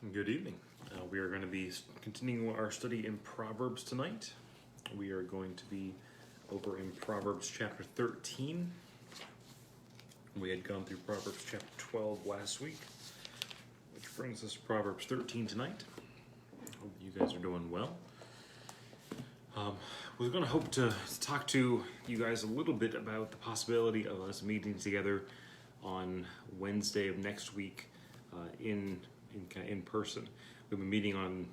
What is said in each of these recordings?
Good evening. We are going to be continuing our study in Proverbs tonight. We are going to be over in Proverbs chapter 13. We had gone through Proverbs chapter 12 last week, which brings us to Proverbs 13 tonight. Hope you guys are doing well. We're going to hope to talk to you guys a little bit about the possibility of us meeting together on Wednesday of next week in person. We've been meeting on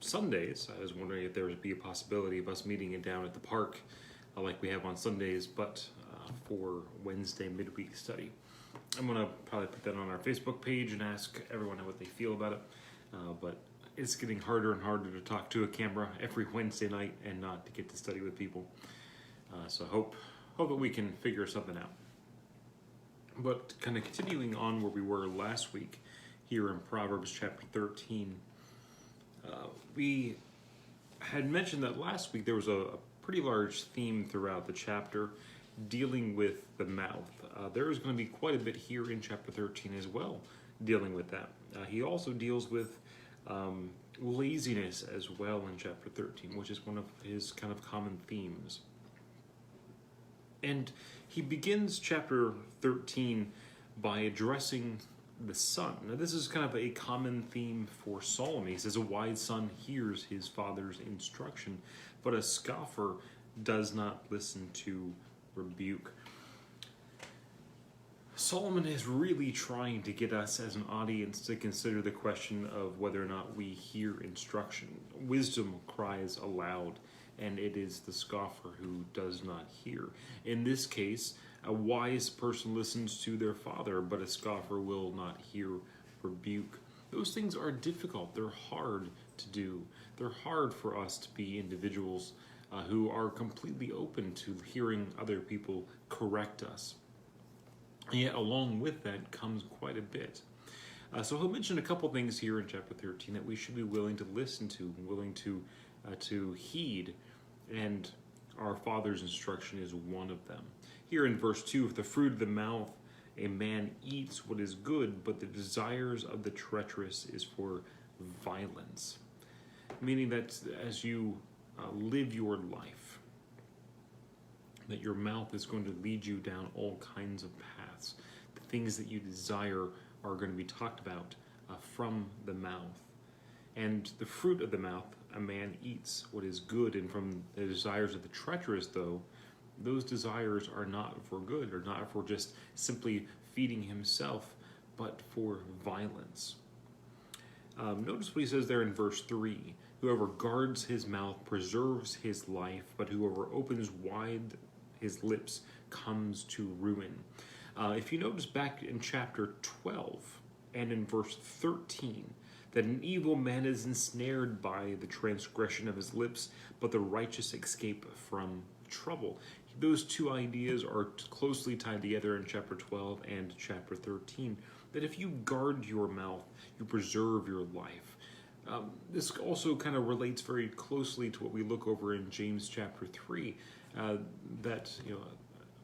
Sundays. I was wondering if there would be a possibility of us meeting it down at the park like we have on Sundays, but for Wednesday midweek study. I'm going to probably put that on our Facebook page and ask everyone what they feel about it. But it's getting harder and harder to talk to a camera every Wednesday night and not to get to study with people. So I hope that we can figure something out. But kind of continuing on where we were last week, here in Proverbs chapter 13, we had mentioned that last week there was a pretty large theme throughout the chapter dealing with the mouth. There is going to be quite a bit here in chapter 13 as well, dealing with that. He also deals with laziness as well in chapter 13, which is one of his kind of common themes. And he begins chapter 13 by addressing the son. Now, this is kind of a common theme for Solomon. He says, a wise son hears his father's instruction, but a scoffer does not listen to rebuke. Solomon is really trying to get us as an audience to consider the question of whether or not we hear instruction. Wisdom cries aloud, and it is the scoffer who does not hear. In this case, a wise person listens to their father, but a scoffer will not hear rebuke. Those things are difficult. They're hard to do. They're hard for us to be individuals who are completely open to hearing other people correct us. And yet, along with that comes quite a bit. So he'll mention a couple things here in chapter 13 that we should be willing to listen to, willing to heed, and our Father's instruction is one of them. Here in verse 2, if the fruit of the mouth a man eats what is good, but the desires of the treacherous is for violence. Meaning that as you live your life, that your mouth is going to lead you down all kinds of paths. The things that you desire are going to be talked about from the mouth. And the fruit of the mouth, a man eats what is good, and from the desires of the treacherous, though, those desires are not for good, or not for just simply feeding himself, but for violence. Notice what he says there in verse 3. Whoever guards his mouth preserves his life, but whoever opens wide his lips comes to ruin. If you notice back in chapter 12 and in verse 13, that an evil man is ensnared by the transgression of his lips, but the righteous escape from trouble. Those two ideas are closely tied together in chapter 12 and chapter 13, that if you guard your mouth, you preserve your life. This also kind of relates very closely to what we look over in James chapter 3, that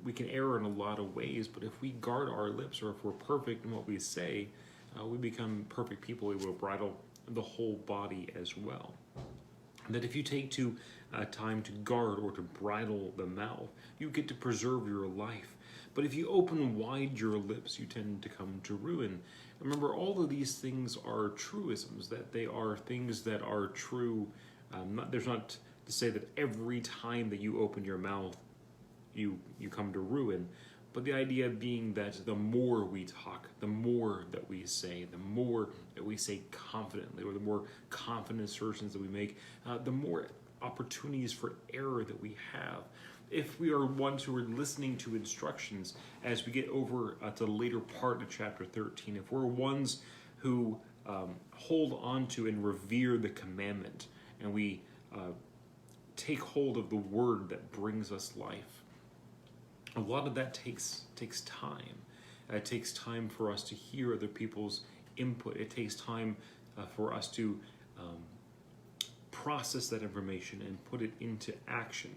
we can err in a lot of ways, but if we guard our lips, or if we're perfect in what we say, we become perfect people able to bridle the whole body as well. That if you take time to guard or to bridle the mouth, you get to preserve your life. But if you open wide your lips, you tend to come to ruin. Remember, all of these things are truisms, that they are things that are true. There's not to say that every time that you open your mouth, you come to ruin. But the idea being that the more we talk, the more that we say, the more that we say confidently, or the more confident assertions that we make, the more opportunities for error that we have. If we are ones who are listening to instructions as we get over to the later part of chapter 13, if we're ones who hold on to and revere the commandment, and we take hold of the word that brings us life, a lot of that takes time. It takes time for us to hear other people's input. It takes time for us to process that information and put it into action.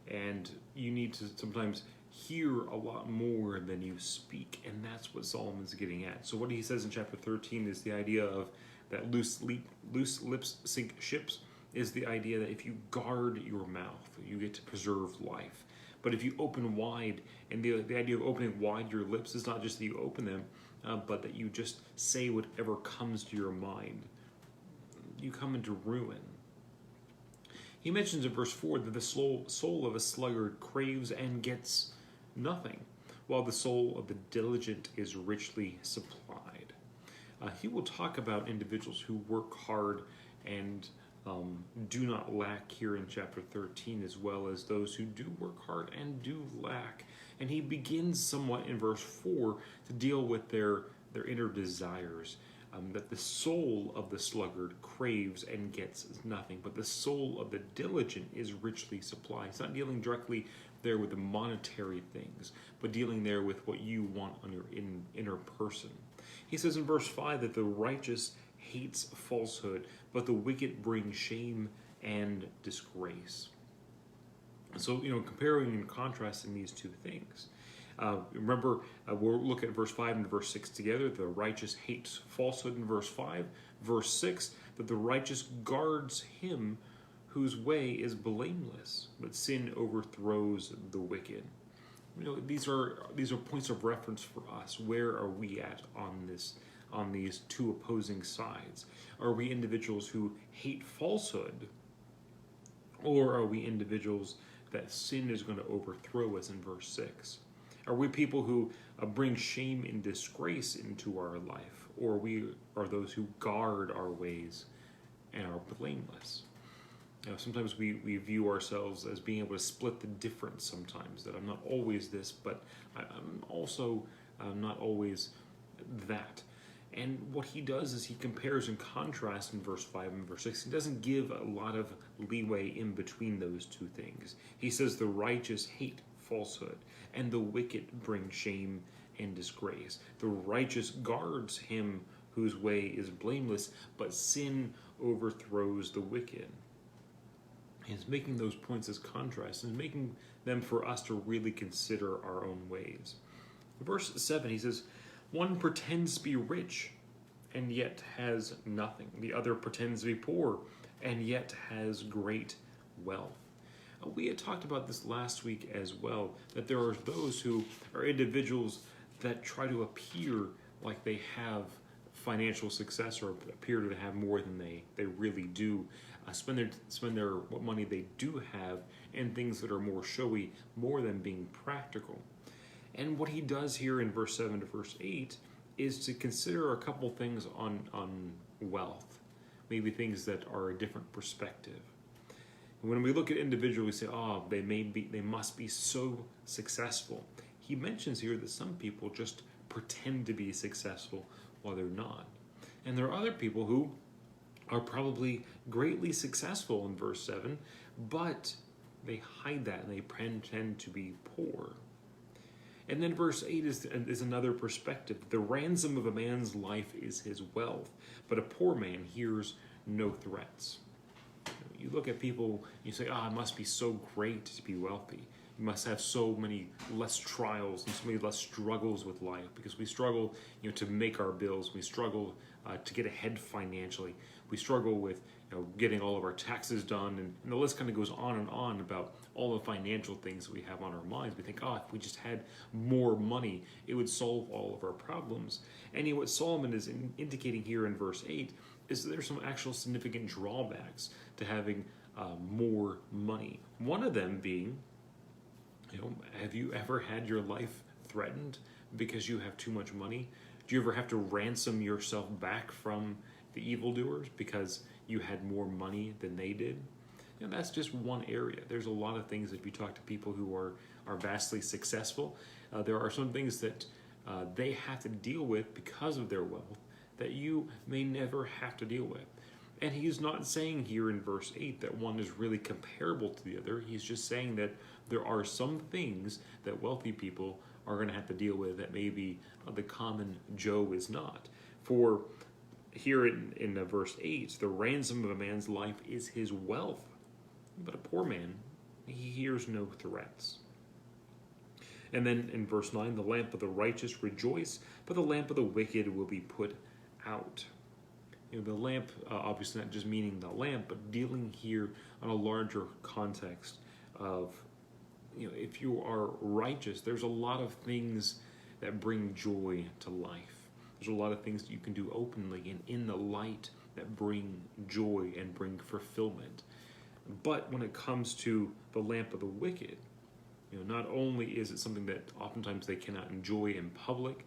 And you need to sometimes hear a lot more than you speak, and that's what Solomon's getting at. So what he says in chapter 13 is the idea of that loose lips sink ships is the idea that if you guard your mouth, you get to preserve life. But if you open wide, and the idea of opening wide your lips is not just that you open them, but that you just say whatever comes to your mind, you come into ruin. He mentions in verse 4 that the soul of a sluggard craves and gets nothing, while the soul of the diligent is richly supplied. He will talk about individuals who work hard and do not lack here in chapter 13, as well as those who do work hard and do lack. And he begins somewhat in verse 4 to deal with their inner desires. That the soul of the sluggard craves and gets nothing, but the soul of the diligent is richly supplied. It's not dealing directly there with the monetary things, but dealing there with what you want on your inner person. He says in verse 5 that the righteous hates falsehood, but the wicked bring shame and disgrace. So, comparing and contrasting these two things. Remember, we'll look at verse 5 and verse 6 together. The righteous hates falsehood in verse 5. Verse 6, that the righteous guards him whose way is blameless, but sin overthrows the wicked. These are points of reference for us. Where are we at on these two opposing sides? Are we individuals who hate falsehood, or are we individuals that sin is going to overthrow us in verse 6? Are we people who bring shame and disgrace into our life, or we are those who guard our ways and are blameless? Sometimes we view ourselves as being able to split the difference sometimes, that I'm not always this, but I'm also not always that. And what he does is he compares and contrasts in verse 5 and verse 6. He doesn't give a lot of leeway in between those two things. He says the righteous hate falsehood, and the wicked bring shame and disgrace. The righteous guards him whose way is blameless, but sin overthrows the wicked. He's making those points as contrasts and making them for us to really consider our own ways. In verse 7, he says, one pretends to be rich and yet has nothing. The other pretends to be poor and yet has great wealth. We had talked about this last week as well, that there are those who are individuals that try to appear like they have financial success or appear to have more than they really do. Spend their what money they do have in things that are more showy, more than being practical. And what he does here in verse 7 to verse 8 is to consider a couple things on wealth, maybe things that are a different perspective. When we look at individuals, we say, they must be so successful. He mentions here that some people just pretend to be successful while they're not. And there are other people who are probably greatly successful in verse 7, but they hide that and they pretend to be poor. And then verse 8 is another perspective. The ransom of a man's life is his wealth, but a poor man hears no threats. You look at people, you say, it must be so great to be wealthy. You must have so many less trials and so many less struggles with life, because we struggle, to make our bills. We struggle to get ahead financially. We struggle with getting all of our taxes done, and the list kind of goes on and on about all the financial things that we have on our minds. We think, if we just had more money, it would solve all of our problems. And what Solomon is indicating here in verse 8 is that there's some actual significant drawbacks to having more money. One of them being, have you ever had your life threatened because you have too much money? Do you ever have to ransom yourself back from the evildoers because you had more money than they did? That's just one area. There's a lot of things. If you talk to people who are vastly successful, there are some things that they have to deal with because of their wealth that you may never have to deal with. And he's not saying here in verse 8 that one is really comparable to the other. He's just saying that there are some things that wealthy people are going to have to deal with that maybe the common Joe is not. For here in verse 8, the ransom of a man's life is his wealth, but a poor man, he hears no threats. And then in verse 9, the lamp of the righteous rejoice, but the lamp of the wicked will be put out. The lamp, obviously not just meaning the lamp, but dealing here on a larger context of, if you are righteous, there's a lot of things that bring joy to life. There's a lot of things that you can do openly and in the light that bring joy and bring fulfillment. But when it comes to the lamp of the wicked, not only is it something that oftentimes they cannot enjoy in public,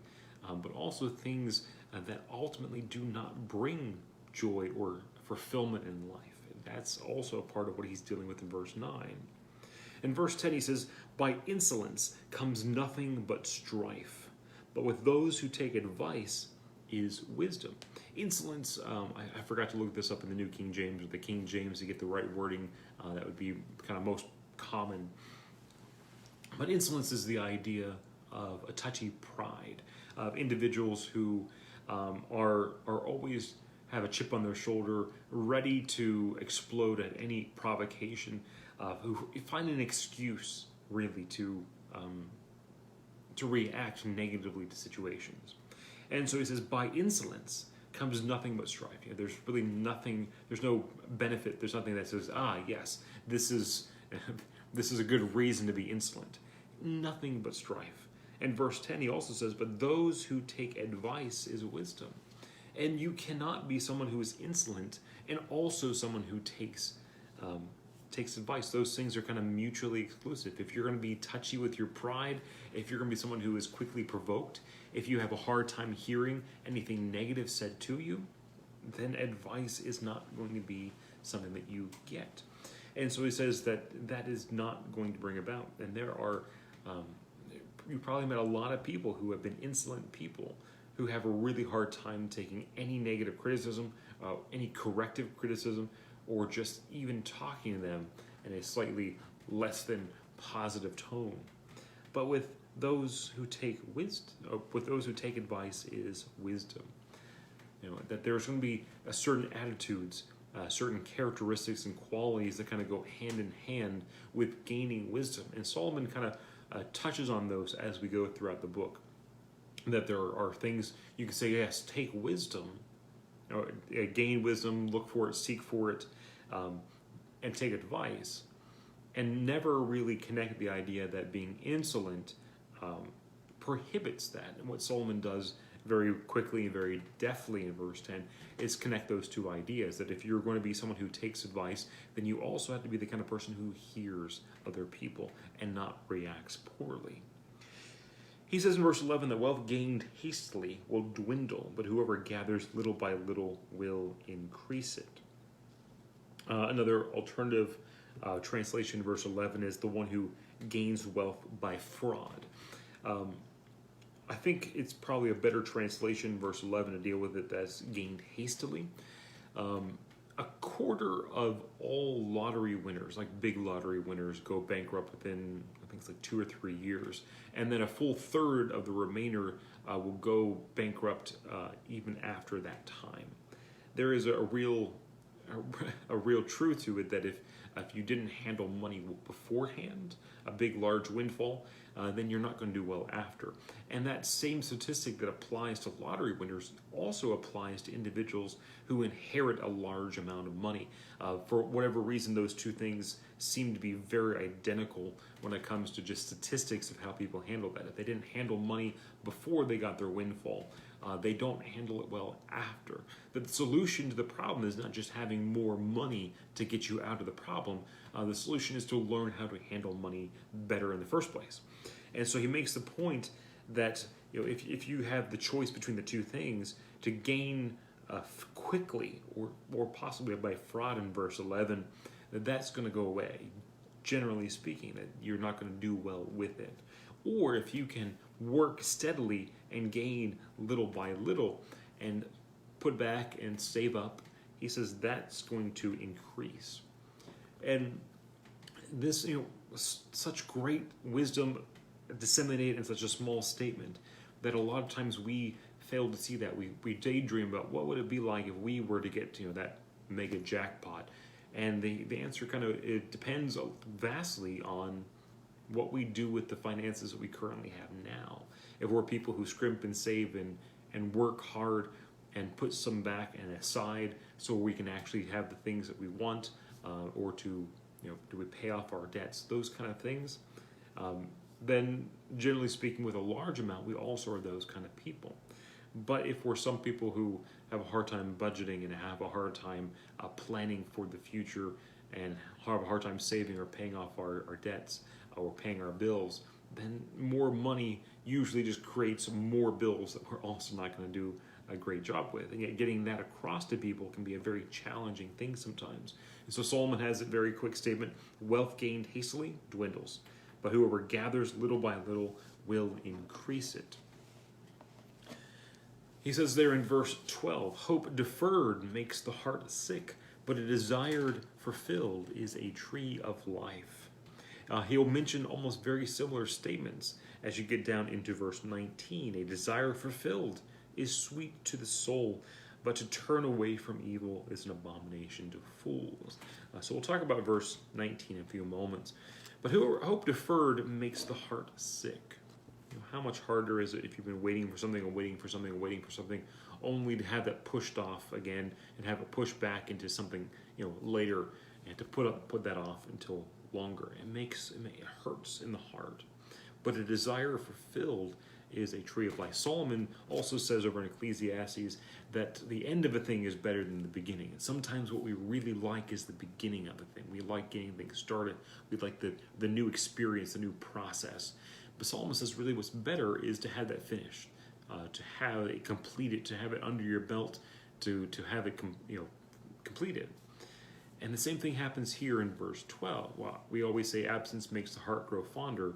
but also things that ultimately do not bring joy or fulfillment in life. That's also part of what he's dealing with in verse 9. In verse 10 he says, "By insolence comes nothing but strife, but with those who take advice is wisdom." Insolence, I forgot to look this up in the New King James or the King James to get the right wording. That would be kind of most common. But insolence is the idea of a touchy pride, of individuals who are always have a chip on their shoulder, ready to explode at any provocation, who find an excuse really to react negatively to situations. And so he says, by insolence comes nothing but strife. There's really nothing, there's no benefit, there's nothing that says, yes, this is a good reason to be insolent. Nothing but strife. And verse 10, he also says, but those who take advice is wisdom. And you cannot be someone who is insolent and also someone who takes advice. Those things are kind of mutually exclusive. If you're going to be touchy with your pride, if you're going to be someone who is quickly provoked, if you have a hard time hearing anything negative said to you, then advice is not going to be something that you get. And so he says that is not going to bring about. And there are, you probably met a lot of people who have been insolent people who have a really hard time taking any negative criticism, any corrective criticism, or just even talking to them in a slightly less than positive tone. But with those who take advice is wisdom. That there's going to be certain attitudes, certain characteristics and qualities that kind of go hand in hand with gaining wisdom. And Solomon kind of touches on those as we go throughout the book. That there are things you can say, yes, take wisdom, gain wisdom, look for it, seek for it, and take advice, and never really connect the idea that being insolent prohibits that. And what Solomon does very quickly and very deftly in verse 10 is connect those two ideas, that if you're going to be someone who takes advice, then you also have to be the kind of person who hears other people and not reacts poorly. He says in verse 11 that wealth gained hastily will dwindle, but whoever gathers little by little will increase it. Another alternative translation, verse 11, is the one who gains wealth by fraud. I think it's probably a better translation, verse 11, to deal with it as gained hastily. A quarter of all lottery winners, like big lottery winners, go bankrupt within, I think it's like 2 or 3 years. And then a full third of the remainder will go bankrupt even after that time. There is a real truth to it that if you didn't handle money beforehand, a big, large windfall, then you're not going to do well after. And that same statistic that applies to lottery winners also applies to individuals who inherit a large amount of money. For whatever reason, those two things seem to be very identical when it comes to just statistics of how people handle that. If they didn't handle money before they got their windfall, they don't handle it well after. But the solution to the problem is not just having more money to get you out of the problem. The solution is to learn how to handle money better in the first place. And so he makes the point that if you have the choice between the two things, to gain quickly or possibly by fraud in verse 11, that's going to go away. Generally speaking, that you're not going to do well with it. Or if you can work steadily and gain little by little and put back and save up, he says that's going to increase. And this, such great wisdom disseminated in such a small statement that a lot of times we fail to see that. We daydream about what would it be like if we were to get that mega jackpot. And the answer it depends vastly on what we do with the finances that we currently have now. If we're people who scrimp and save and work hard, and put some back and aside so we can actually have the things that we want, or to, do we pay off our debts, those kind of things, then generally speaking, with a large amount, we also are those kind of people. But if we're some people who have a hard time budgeting and have a hard time planning for the future and have a hard time saving or paying off our debts or paying our bills, then more money usually just creates more bills that we're also not going to do a great job with. And yet getting that across to people can be a very challenging thing sometimes. And so Solomon has a very quick statement: wealth gained hastily dwindles, but whoever gathers little by little will increase it. He says there in verse 12, hope deferred makes the heart sick, but a desired fulfilled is a tree of life. He'll mention almost very similar statements as you get down into verse 19. A desire fulfilled is sweet to the soul, but to turn away from evil is an abomination to fools. So we'll talk about verse 19 in a few moments. But hope deferred makes the heart sick. How much harder is it if you've been waiting for something and waiting for something and waiting for something, only to have that pushed off again and have it pushed back into something later, and to put that off until longer. It hurts in the heart. But a desire fulfilled is a tree of life. Solomon also says over in Ecclesiastes that the end of a thing is better than the beginning. And sometimes what we really like is the beginning of a thing. We like getting things started. We like the new experience, the new process. But Solomon says really what's better is to have that finished, to have it completed, to have it under your belt, to have it completed. And the same thing happens here in verse 12. Well, we always say absence makes the heart grow fonder.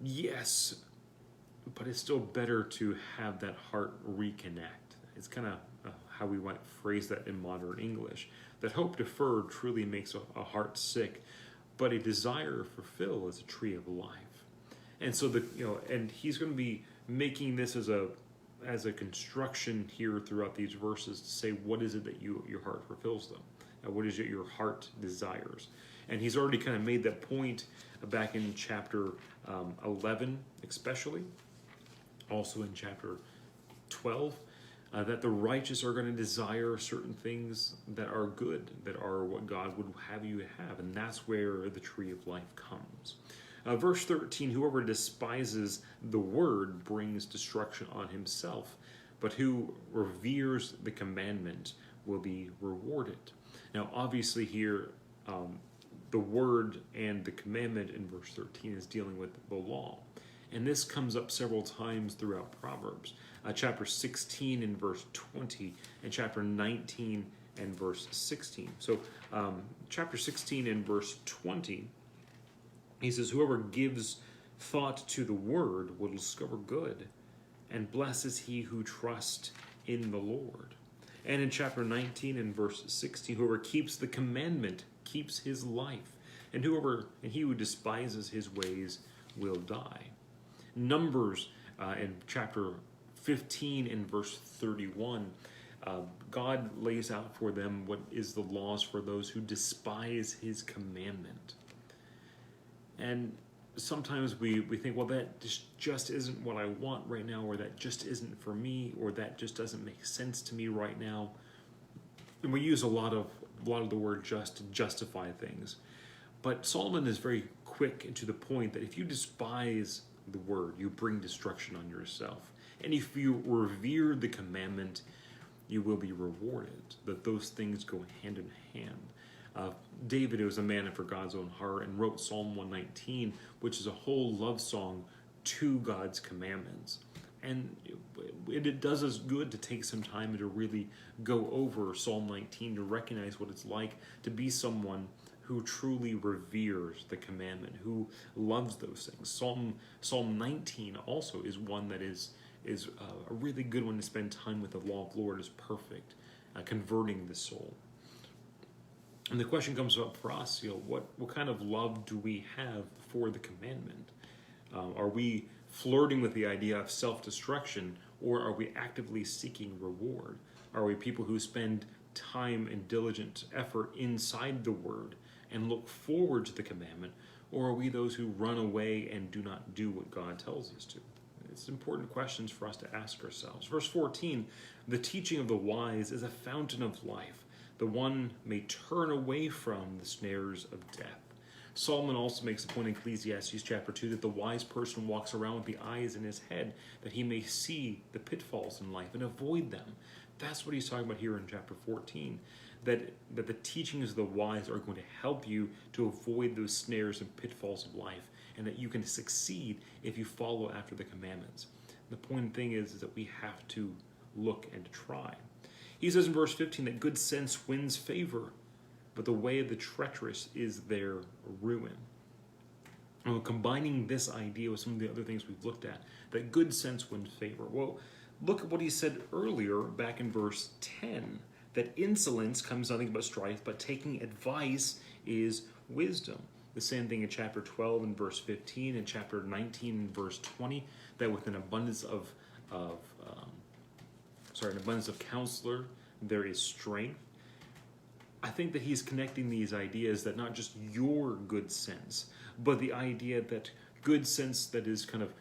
Yes, but it's still better to have that heart reconnect. It's kind of how we might phrase that in modern English. That hope deferred truly makes a heart sick, but a desire fulfilled is a tree of life. And so and he's going to be making this as a construction here throughout these verses to say, what is it that your heart fulfills them? What is it your heart desires? And he's already kind of made that point back in chapter 11, especially, also in chapter 12, that the righteous are going to desire certain things that are good, that are what God would have you have, and that's where the tree of life comes. Verse 13, whoever despises the word brings destruction on himself, but who reveres the commandment will be rewarded. Now, obviously here, the word and the commandment in verse 13 is dealing with the law. And this comes up several times throughout Proverbs. Chapter 16 and verse 20, and chapter 19 and verse 16. So chapter 16 and verse 20, he says, whoever gives thought to the word will discover good, and blessed is he who trusts in the Lord. And in chapter 19 and verse 16, whoever keeps the commandment keeps his life, and he who despises his ways will die. Numbers in chapter 15 and verse 31, God lays out for them what is the laws for those who despise his commandment. And sometimes we think, well, that just isn't what I want right now, or that just isn't for me, or that just doesn't make sense to me right now. And we use a lot of the word just to justify things. But Solomon is very quick and to the point that if you despise the word, you bring destruction on yourself. And if you revere the commandment, you will be rewarded. That those things go hand in hand. David was a man after God's own heart and wrote Psalm 119, which is a whole love song to God's commandments. And it does us good to take some time and to really go over Psalm 19 to recognize what it's like to be someone who truly reveres the commandment, who loves those things. Psalm 19 also is one that is a really good one to spend time with. The law of the Lord is perfect, converting the soul. And the question comes up for us, what kind of love do we have for the commandment? Are we flirting with the idea of self-destruction, or are we actively seeking reward? Are we people who spend time and diligent effort inside the word and look forward to the commandment, or are we those who run away and do not do what God tells us to? it's important questions for us to ask ourselves. Verse 14, the teaching of the wise is a fountain of life. The one may turn away from the snares of death. Solomon also makes the point in Ecclesiastes chapter 2 that the wise person walks around with the eyes in his head, that he may see the pitfalls in life and avoid them. That's what he's talking about here in chapter 14, that the teachings of the wise are going to help you to avoid those snares and pitfalls of life, and that you can succeed if you follow after the commandments. The point thing is that we have to look and try. He says in verse 15 that good sense wins favor, but the way of the treacherous is their ruin. And combining this idea with some of the other things we've looked at, that good sense wins favor. Well, look at what he said earlier back in verse 10, that insolence comes nothing but strife, but taking advice is wisdom. The same thing in chapter 12 and verse 15, and chapter 19 and verse 20, that with an abundance of counselor, there is strength. I think that he's connecting these ideas, that not just your good sense, but the idea that good sense that is kind of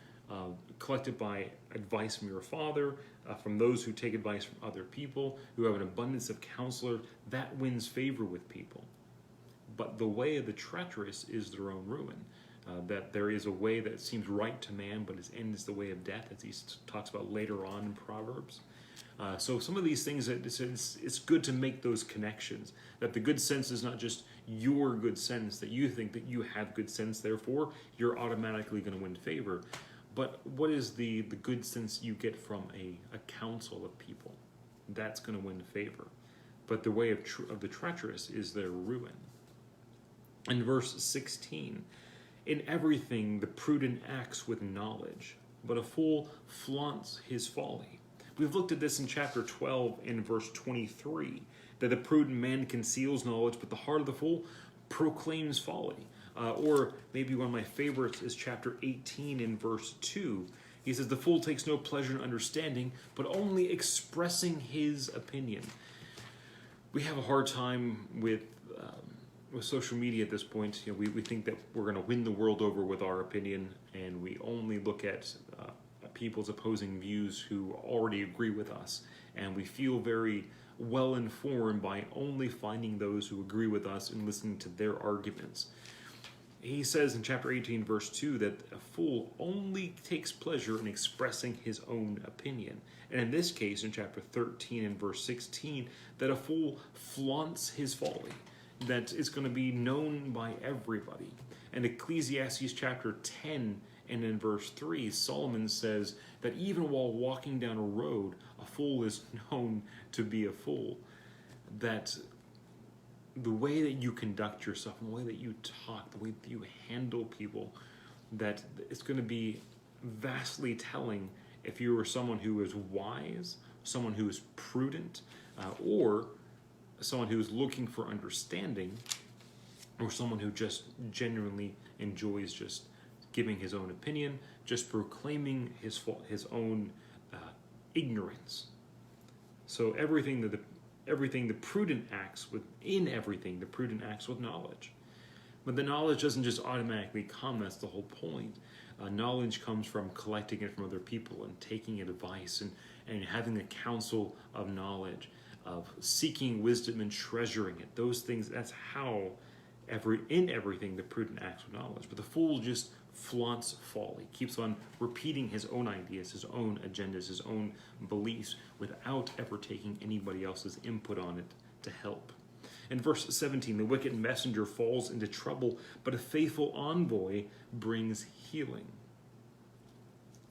collected by advice from your father, from those who take advice from other people, who have an abundance of counselor, that wins favor with people. But the way of the treacherous is their own ruin. That there is a way that seems right to man, but its end is the way of death, as he talks about later on in Proverbs. So some of these things, it's good to make those connections, that the good sense is not just your good sense, that you think that you have good sense, therefore you're automatically going to win favor. But what is the good sense you get from a council of people? That's going to win favor. But the way of the treacherous is their ruin. In verse 16, in everything the prudent acts with knowledge, but a fool flaunts his folly. We've looked at this in chapter 12 in verse 23, that the prudent man conceals knowledge, but the heart of the fool proclaims folly. Or maybe one of my favorites is chapter 18 in verse 2. He says, the fool takes no pleasure in understanding, but only expressing his opinion. We have a hard time with social media at this point. We think that we're going to win the world over with our opinion, and we only look at people's opposing views who already agree with us, and we feel very well informed by only finding those who agree with us and listening to their arguments. He says in chapter 18 verse 2 that a fool only takes pleasure in expressing his own opinion, and in this case in chapter 13 and verse 16 that a fool flaunts his folly, that it's going to be known by everybody. And Ecclesiastes chapter 10 and in verse 3, Solomon says that even while walking down a road, a fool is known to be a fool. That the way that you conduct yourself, and the way that you talk, the way that you handle people, that it's going to be vastly telling if you are someone who is wise, someone who is prudent, or someone who is looking for understanding, or someone who just genuinely enjoys just giving his own opinion, just proclaiming his own ignorance. So everything the prudent acts with, in everything the prudent acts with knowledge. But the knowledge doesn't just automatically come. That's the whole point. Knowledge comes from collecting it from other people and taking advice and having a counsel of knowledge, of seeking wisdom and treasuring it. Those things, that's how in everything the prudent acts with knowledge. But the fool just flaunts folly, keeps on repeating his own ideas, his own agendas, his own beliefs, without ever taking anybody else's input on it to help. In verse 17, the wicked messenger falls into trouble, but a faithful envoy brings healing.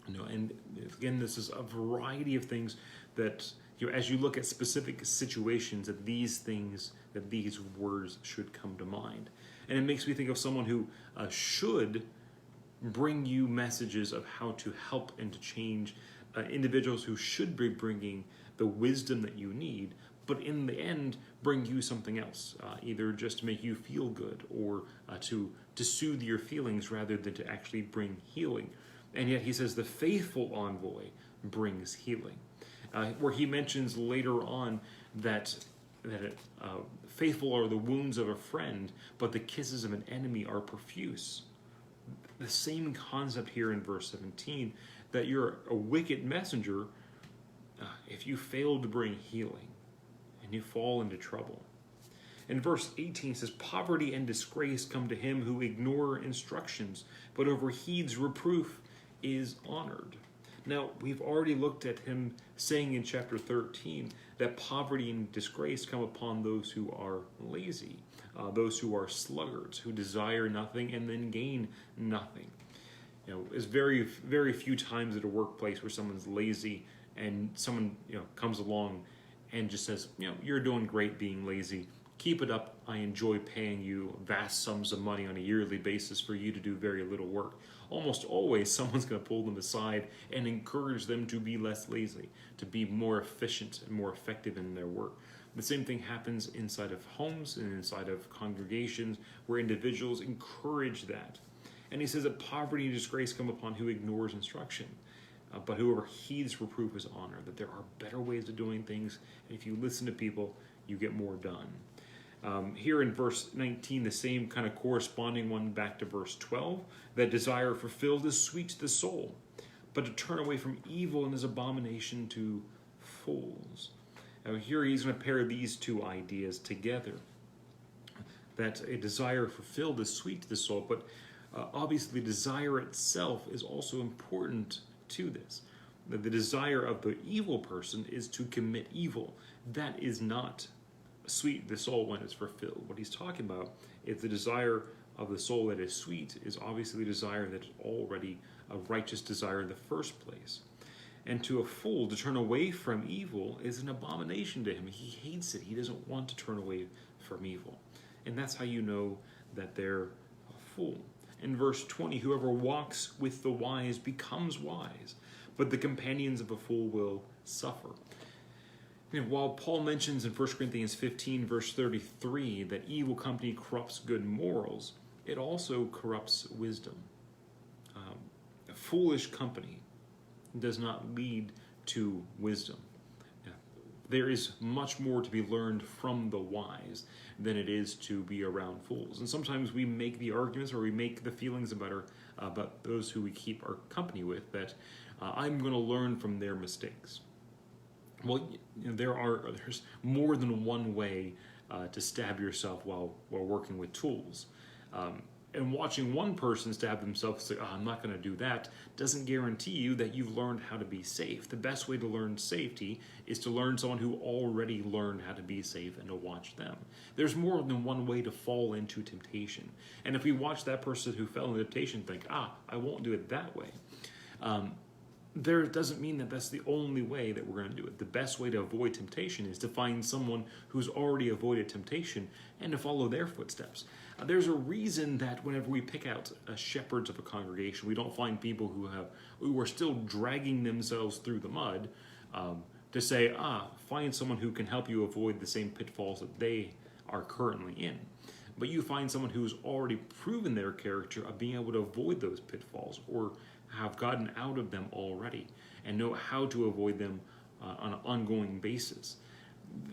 And again, this is a variety of things that, as you look at specific situations, that these words should come to mind. And it makes me think of someone who should bring you messages of how to help and to change, individuals who should be bringing the wisdom that you need, but in the end bring you something else, either just to make you feel good or to soothe your feelings rather than to actually bring healing. And yet he says the faithful envoy brings healing, where he mentions later on that faithful are the wounds of a friend, but the kisses of an enemy are profuse. The same concept here in verse 17, that you're a wicked messenger if you fail to bring healing and you fall into trouble. In verse 18 it says, poverty and disgrace come to him who ignore instructions, but overheeds reproof is honored. Now, we've already looked at him saying in chapter 13 that poverty and disgrace come upon those who are lazy, those who are sluggards, who desire nothing and then gain nothing. It's very, very few times at a workplace where someone's lazy and someone comes along and just says, you're doing great being lazy. Keep it up. I enjoy paying you vast sums of money on a yearly basis for you to do very little work. Almost always someone's going to pull them aside and encourage them to be less lazy, to be more efficient and more effective in their work. The same thing happens inside of homes and inside of congregations where individuals encourage that. And he says that poverty and disgrace come upon who ignores instruction. But whoever heeds reproof is honored, that there are better ways of doing things, and if you listen to people, you get more done. Here in verse 19, the same kind of corresponding one back to verse 12, that desire fulfilled is sweet to the soul, but to turn away from evil is abomination to fools. Now here he's going to pair these two ideas together, that a desire fulfilled is sweet to the soul, but obviously desire itself is also important to this. That the desire of the evil person is to commit evil. That is not sweet to the soul when it's fulfilled. What he's talking about is the desire of the soul that is sweet is obviously a desire that is already a righteous desire in the first place. And to a fool, to turn away from evil is an abomination to him. He hates it. He doesn't want to turn away from evil. And that's how you know that they're a fool. In verse 20, whoever walks with the wise becomes wise, but the companions of a fool will suffer. While Paul mentions in 1 Corinthians 15, verse 33, that evil company corrupts good morals, it also corrupts wisdom. A foolish company does not lead to wisdom. There is much more to be learned from the wise than it is to be around fools. And sometimes we make the arguments or we make the feelings about those who we keep our company with that I'm going to learn from their mistakes. Well, there's more than one way to stab yourself while working with tools. And watching one person stab themselves, say, I'm not going to do that, doesn't guarantee you that you've learned how to be safe. The best way to learn safety is to learn someone who already learned how to be safe and to watch them. There's more than one way to fall into temptation. And if we watch that person who fell into temptation think, I won't do it that way, there doesn't mean that that's the only way that we're going to do it. The best way to avoid temptation is to find someone who's already avoided temptation and to follow their footsteps. There's a reason that whenever we pick out shepherds of a congregation, we don't find people who are still dragging themselves through the mud to say, find someone who can help you avoid the same pitfalls that they are currently in. But you find someone who's already proven their character of being able to avoid those pitfalls or have gotten out of them already and know how to avoid them on an ongoing basis.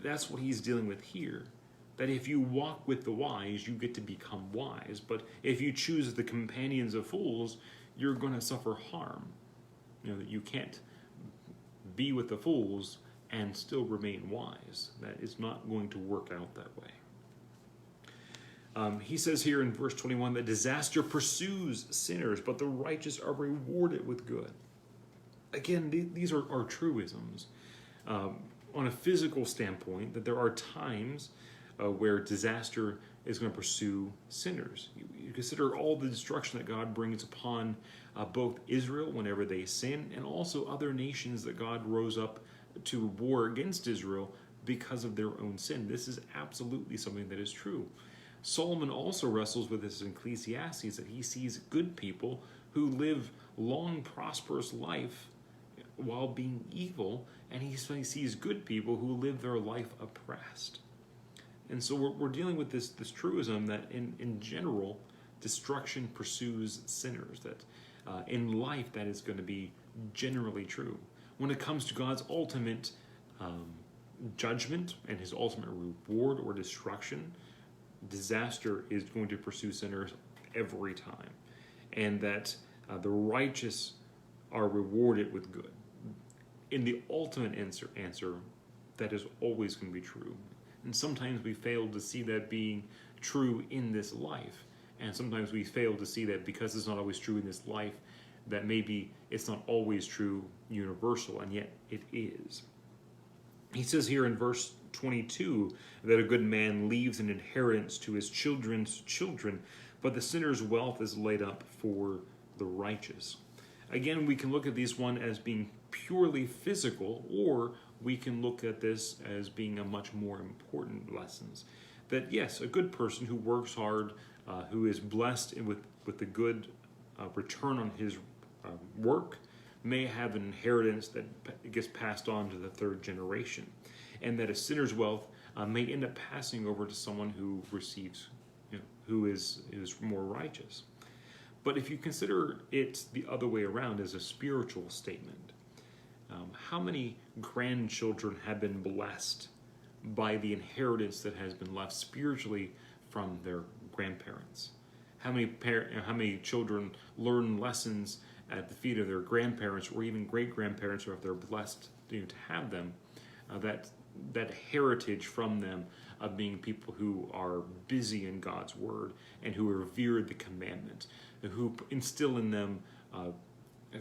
That's what he's dealing with here. That if you walk with the wise, you get to become wise. But if you choose the companions of fools, you're going to suffer harm. That you can't be with the fools and still remain wise. That is not going to work out that way. He says here in verse 21 that disaster pursues sinners, but the righteous are rewarded with good. Again, these are truisms. On a physical standpoint, that there are times where disaster is going to pursue sinners. You consider all the destruction that God brings upon both Israel whenever they sin, and also other nations that God rose up to war against Israel because of their own sin. This is absolutely something that is true. Solomon also wrestles with this in Ecclesiastes, that he sees good people who live long, prosperous life while being evil, and he sees good people who live their life oppressed. And so we're dealing with this truism that in general, destruction pursues sinners, that in life that is going to be generally true. When it comes to God's ultimate judgment and his ultimate reward or destruction, disaster is going to pursue sinners every time. And that the righteous are rewarded with good. In the ultimate answer, that is always going to be true. And sometimes we fail to see that being true in this life. And sometimes we fail to see that because it's not always true in this life, that maybe it's not always true universal, and yet it is. He says here in verse 22 that a good man leaves an inheritance to his children's children, but the sinner's wealth is laid up for the righteous. Again, we can look at these one as being purely physical, or we can look at this as being a much more important lessons. That yes, a good person who works hard, who is blessed with a good return on his work, may have an inheritance that gets passed on to the third generation, and that a sinner's wealth may end up passing over to someone who receives, who is more righteous. But if you consider it the other way around as a spiritual statement, how many grandchildren have been blessed by the inheritance that has been left spiritually from their grandparents? How many children learn lessons at the feet of their grandparents or even great-grandparents, or if they're blessed to have them, that heritage from them of being people who are busy in God's word and who revere the commandments, and who instill in them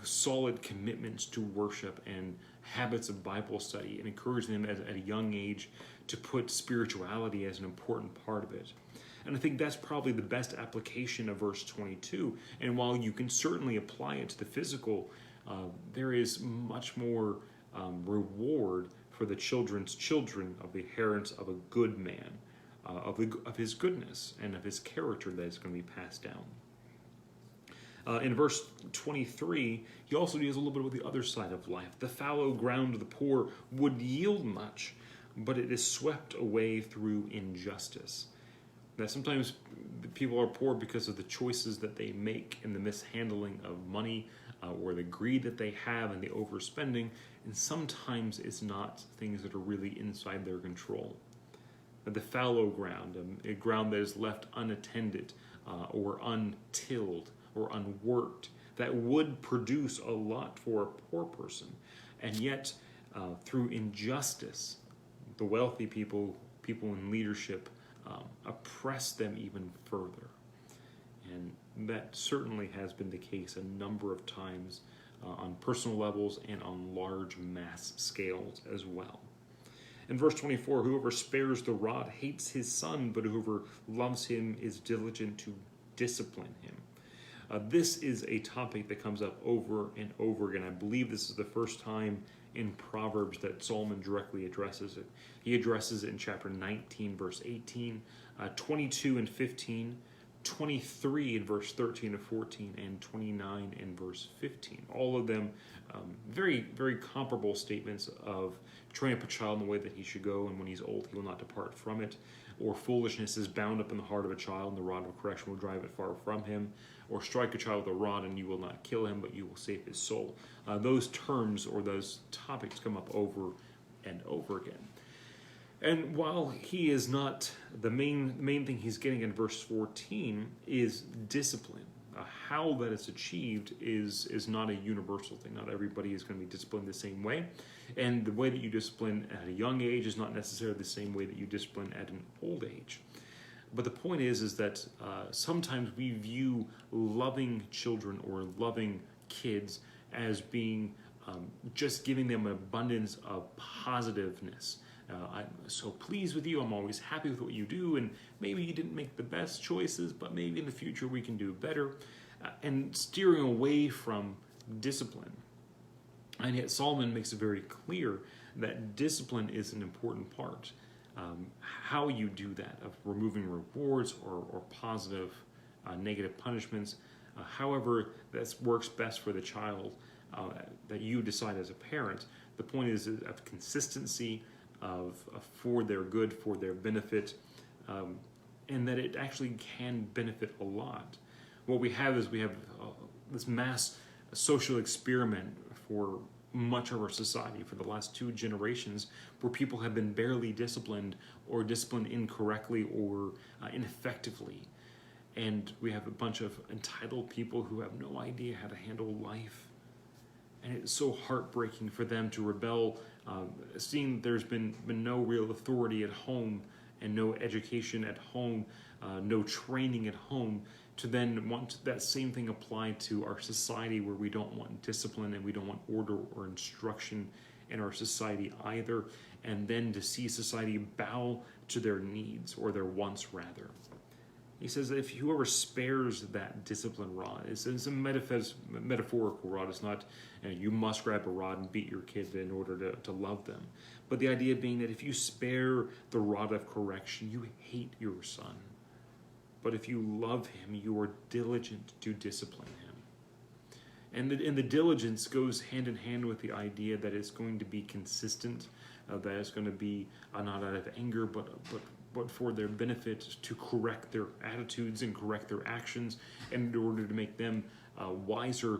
solid commitments to worship and habits of Bible study, and encourage them at a young age to put spirituality as an important part of it. And I think that's probably the best application of verse 22. And while you can certainly apply it to the physical, there is much more reward for the children's children of the inheritance of a good man, of his goodness and of his character that is going to be passed down. In verse 23, he also deals a little bit with the other side of life. The fallow ground of the poor would yield much, but it is swept away through injustice. Now, sometimes people are poor because of the choices that they make and the mishandling of money, or the greed that they have and the overspending, and sometimes it's not things that are really inside their control. The fallow ground, a ground that is left unattended or untilled or unworked, that would produce a lot for a poor person, and yet through injustice, the wealthy people in leadership, oppress them even further. And that certainly has been the case a number of times on personal levels and on large mass scales as well. In verse 24, whoever spares the rod hates his son, but whoever loves him is diligent to discipline him. This is a topic that comes up over and over again. I believe this is the first time in Proverbs that Solomon directly addresses it. He addresses it in chapter 19, verse 18, 22 and 15, 23 in verse 13 to 14, and 29 in verse 15. All of them very, very comparable statements of train up a child in the way that he should go, and when he's old, he will not depart from it. Or foolishness is bound up in the heart of a child, and the rod of correction will drive it far from him. Or strike a child with a rod, and you will not kill him, but you will save his soul. Those terms or those topics come up over and over again. And while he is not, the main thing he's getting in verse 14 is discipline. How that is achieved is not a universal thing. Not everybody is going to be disciplined the same way. And the way that you discipline at a young age is not necessarily the same way that you discipline at an old age. But the point is that sometimes we view loving children or loving kids as being just giving them an abundance of positiveness. I'm so pleased with you. I'm always happy with what you do. And maybe you didn't make the best choices, but maybe in the future we can do better. And steering away from discipline. And yet Solomon makes it very clear that discipline is an important part. How you do that, of removing rewards or positive negative punishments, however that works best for the child, that you decide as a parent. The point is of consistency, of for their good, for their benefit, and that it actually can benefit a lot. What we have is this mass social experiment for much of our society for the last 2 generations, where people have been barely disciplined or disciplined incorrectly or ineffectively. And we have a bunch of entitled people who have no idea how to handle life. And it's so heartbreaking for them to rebel, seeing there's been no real authority at home and no education at home, no training at home, to then want that same thing applied to our society, where we don't want discipline and we don't want order or instruction in our society either, and then to see society bow to their needs, or their wants rather. He says that if whoever spares that discipline rod, it's a metaphorical rod. It's not, you must grab a rod and beat your kid in order to love them. But the idea being that if you spare the rod of correction, you hate your son. But if you love him, you are diligent to discipline him. And the diligence goes hand in hand with the idea that it's going to be consistent, that it's going to be not out of anger, but for their benefit, to correct their attitudes and correct their actions, and in order to make them wiser,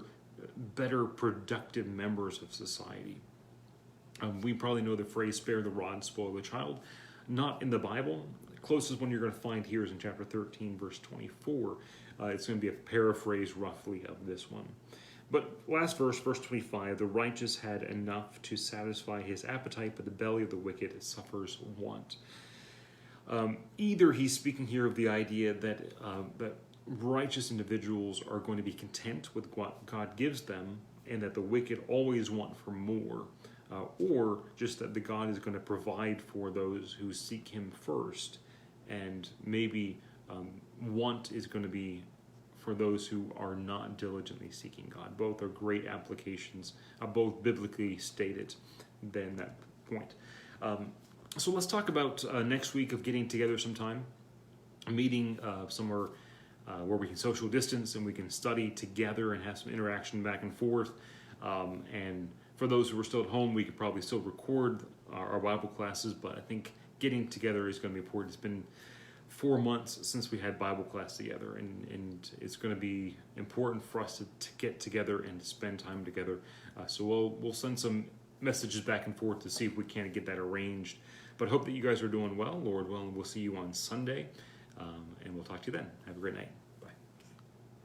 better, productive members of society. We probably know the phrase, spare the rod, spoil the child. Not in the Bible. The closest one you're going to find here is in chapter 13, verse 24. It's going to be a paraphrase roughly of this one. But last verse 25, the righteous had enough to satisfy his appetite, but the belly of the wicked suffers want. Either he's speaking here of the idea that righteous individuals are going to be content with what God gives them, and that the wicked always want for more, or just that the God is going to provide for those who seek him first, and maybe want is going to be for those who are not diligently seeking God. Both are great applications, both biblically stated then that point. So let's talk about next week of getting together sometime, a meeting somewhere where we can social distance and we can study together and have some interaction back and forth. And for those who are still at home, we could probably still record our Bible classes, but I think getting together is going to be important. It's been 4 months since we had Bible class together, and it's going to be important for us to get together and to spend time together. So we'll send some messages back and forth to see if we can get that arranged. But hope that you guys are doing well, Lord willing. We'll see you on Sunday, and we'll talk to you then. Have a great night.